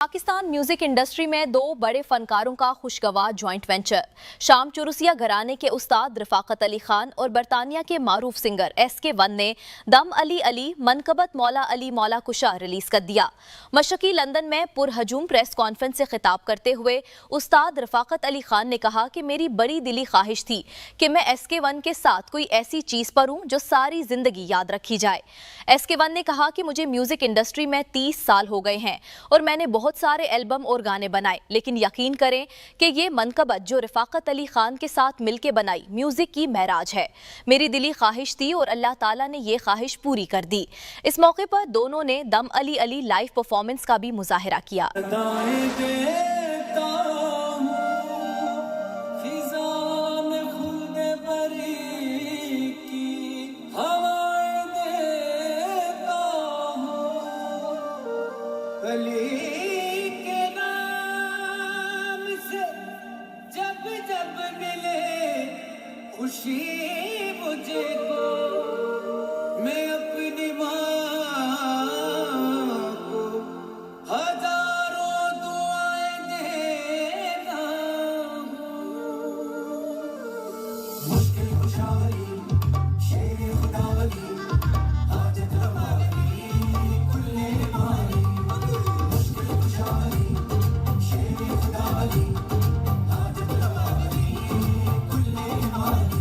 Pakistan music industry में दो बड़े फनकारों का खुशगवार जॉइंट वेंचर। शाम चुरुसिया घराने के उस्ताद रफाकत अली खान और बरतानिया के मारूफ सिंगर SK1 ने दम अली अली मनकबत मौला अली मौला कुशा रिलीज कर दिया। मशरकी लंदन में पुरहजूम प्रेस कॉन्फ्रेंस से खिताब करते हुए उस्ताद रफाकत अली खान ने कहा कि मेरी बड़ी दिली ख्वाहिश थी कि मैं SK1 के साथ कोई ऐसी चीज पर हूं जो सारी जिंदगी याद रखी जाए। SK1 ने कहा कि मुझे म्यूजिक इंडस्ट्री में 30 साल हो गए हैं और मैंने बहुत सारे एल्बम और गाने बनाए, लेकिन यकीन करें कि ये मनकबत जो रफाकत अली खान के साथ मिलकर बनाई म्यूजिक की महराज है। मेरी दिली ख्वाहिश थी और अल्लाह ताला ने ये ख्वाहिश पूरी कर दी। इस मौके पर दोनों ने दम अली अली लाइव परफॉर्मेंस का भी मुजाहिरा किया। खुशी मुझे को मैं अपनी माँ को हजारों दुआएं देना मुश्किल खुशहाली शेर खुदावली हाजत रवाली कुल्ले माली मुश्किल खुशहाली शेर खुदावली हाजत रवाली कुल्ले माली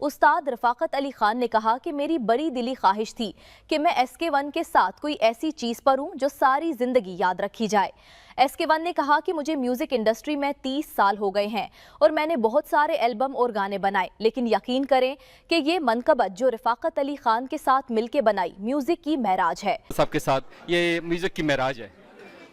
उस्ताद रफाकत अली खान ने कहा कि मेरी बड़ी दिली ख्वाहिश थी कि मैं SK1 के साथ कोई ऐसी चीज पर हूं जो सारी जिंदगी याद रखी जाए। SK1 ने कहा कि मुझे म्यूजिक इंडस्ट्री में 30 साल हो गए हैं और मैंने बहुत सारे एल्बम और गाने बनाए, लेकिन यकीन करें कि ये मनकबत जो रफाकत अली खान के साथ मिलकर बनाई म्यूजिक की महराज है। सबके साथ ये म्यूजिक की महराज है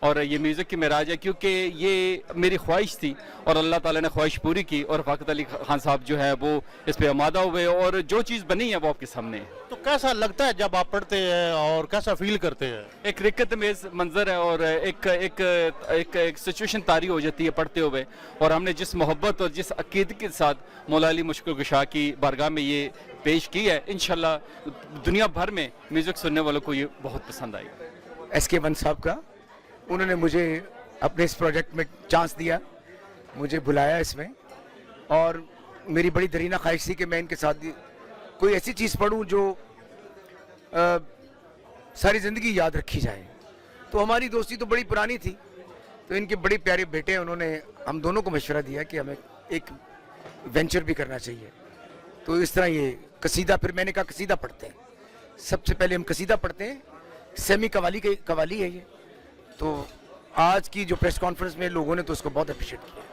और ये म्यूज़िक की महराज है क्योंकि ये मेरी ख्वाहिश थी और अल्लाह ताला ने ख्वाहिश पूरी की और रफाकत अली खान साहब जो है वो इस पे आमादा हुए और जो चीज़ बनी है वो आपके सामने है। तो कैसा लगता है जब आप पढ़ते हैं और कैसा फील करते हैं? एक रिक्कत मेज़ मंजर है और एक सिचुएशन तारी हो जाती है पढ़ते हुए, और हमने जिस मोहब्बत और जिस अकीदत के साथ मौला अली मुश्किल कुशा की बारगाह में ये पेश की है, इंशाल्लाह दुनिया भर में म्यूज़िक सुनने वालों को ये बहुत पसंद आएगा। SK1 साहब का, उन्होंने मुझे अपने इस प्रोजेक्ट में चांस दिया, मुझे बुलाया इसमें, और मेरी बड़ी दरीना ख्वाहिश थी कि मैं इनके साथ कोई ऐसी चीज़ पढ़ूं जो सारी ज़िंदगी याद रखी जाए। तो हमारी दोस्ती तो बड़ी पुरानी थी, तो इनके बड़े प्यारे बेटे हैं, उन्होंने हम दोनों को मशवरा दिया कि हमें एक वेंचर भी करना चाहिए। तो इस तरह ये कसीदा, फिर मैंने कहा कसीदा पढ़ते हैं, सबसे पहले हम कसीदा पढ़ते हैं, सेमी कवाली है ये। तो आज की जो प्रेस कॉन्फ्रेंस में लोगों ने तो उसको बहुत अप्रिशिएट किया।